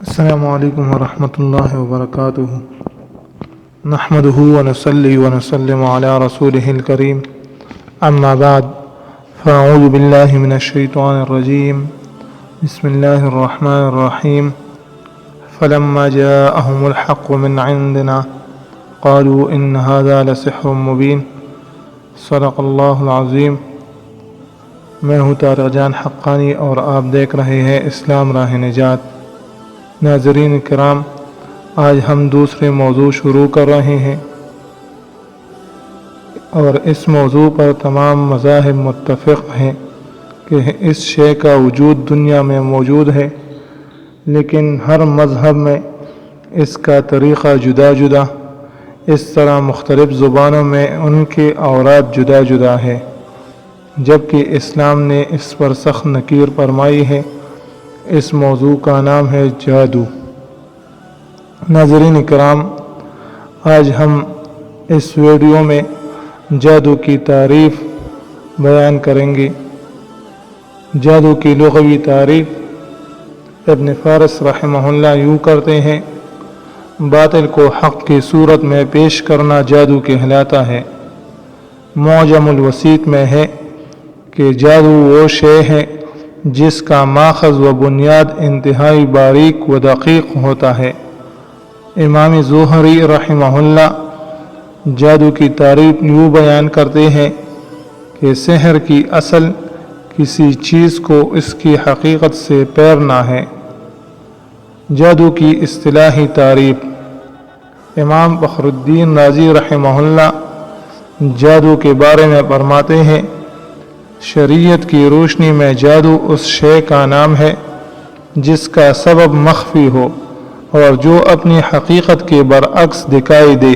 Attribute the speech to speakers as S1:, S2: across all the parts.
S1: السلام علیکم ورحمۃ اللہ وبرکاتہ نحمدہ ونصلی ونسلم علی رسولہ الکریم اما بعد فاعوذ باللہ من الشیطان الرجیم بسم اللہ الرحمن الرحیم فلما جاءهم الحق من عندنا قالوا ان هذا لسحر مبین صدق اللہ العظیم۔ میں ہوں طارق جان حقانی اور آپ دیکھ رہے ہیں اسلام راہ نجات۔ ناظرین کرام، آج ہم دوسرے موضوع شروع کر رہے ہیں اور اس موضوع پر تمام مذاہب متفق ہیں کہ اس شے کا وجود دنیا میں موجود ہے، لیکن ہر مذہب میں اس کا طریقہ جدا جدا، اس طرح مختلف زبانوں میں ان کے اوراد جدا جدا ہے، جبکہ اسلام نے اس پر سخت نکیر فرمائی ہے۔ اس موضوع کا نام ہے جادو۔ ناظرین کرام، آج ہم اس ویڈیو میں جادو کی تعریف بیان کریں گے۔ جادو کی لغوی تعریف ابن فارس رحمہ اللہ یوں کرتے ہیں: باطل کو حق کی صورت میں پیش کرنا جادو کہلاتا ہے۔ معجم الوسیط میں ہے کہ جادو وہ شے ہے جس کا ماخذ و بنیاد انتہائی باریک و دقیق ہوتا ہے۔ امام زہری رحمہ اللہ جادو کی تعریف یوں بیان کرتے ہیں کہ سحر کی اصل کسی چیز کو اس کی حقیقت سے پیرنا ہے۔ جادو کی اصطلاحی تعریف: امام فخر الدین رازی رحمہ اللہ جادو کے بارے میں فرماتے ہیں: شریعت کی روشنی میں جادو اس شے کا نام ہے جس کا سبب مخفی ہو اور جو اپنی حقیقت کے برعکس دکھائی دے،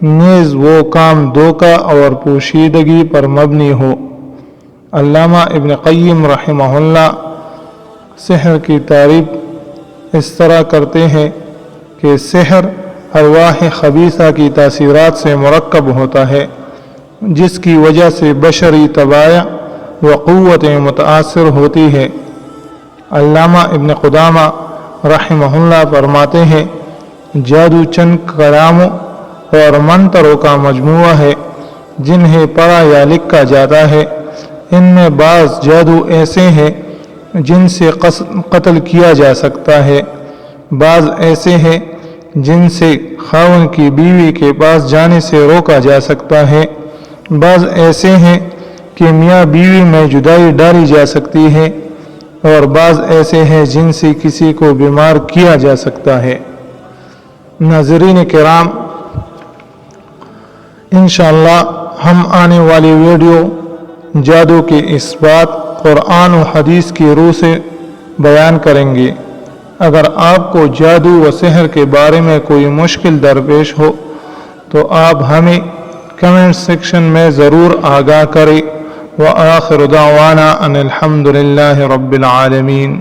S1: نیز وہ کام دھوکہ اور پوشیدگی پر مبنی ہو۔ علامہ ابن قیم رحمہ اللہ سحر کی تعریف اس طرح کرتے ہیں کہ سحر ارواح خبیثہ کی تاثیرات سے مرکب ہوتا ہے، جس کی وجہ سے بشری طباع و قوتیں متاثر ہوتی ہے۔ علامہ ابن قدامہ رحمہ اللہ فرماتے ہیں: جادو چند کلاموں اور منتروں کا مجموعہ ہے جنہیں پڑھا یا لکھا جاتا ہے۔ ان میں بعض جادو ایسے ہیں جن سے قتل کیا جا سکتا ہے، بعض ایسے ہیں جن سے خاوند کی بیوی کے پاس جانے سے روکا جا سکتا ہے، بعض ایسے ہیں کہ میاں بیوی میں جدائی ڈالی جا سکتی ہے، اور بعض ایسے ہیں جن سے کسی کو بیمار کیا جا سکتا ہے۔ ناظرین کرام، انشاءاللہ ہم آنے والی ویڈیو جادو کے اثبات قرآن و حدیث کی روح سے بیان کریں گے۔ اگر آپ کو جادو و سحر کے بارے میں کوئی مشکل درپیش ہو تو آپ ہمیں کمنٹ سیکشن میں ضرور آگاہ کریں۔ وآخر دعوانا ان الحمد للہ رب العالمین۔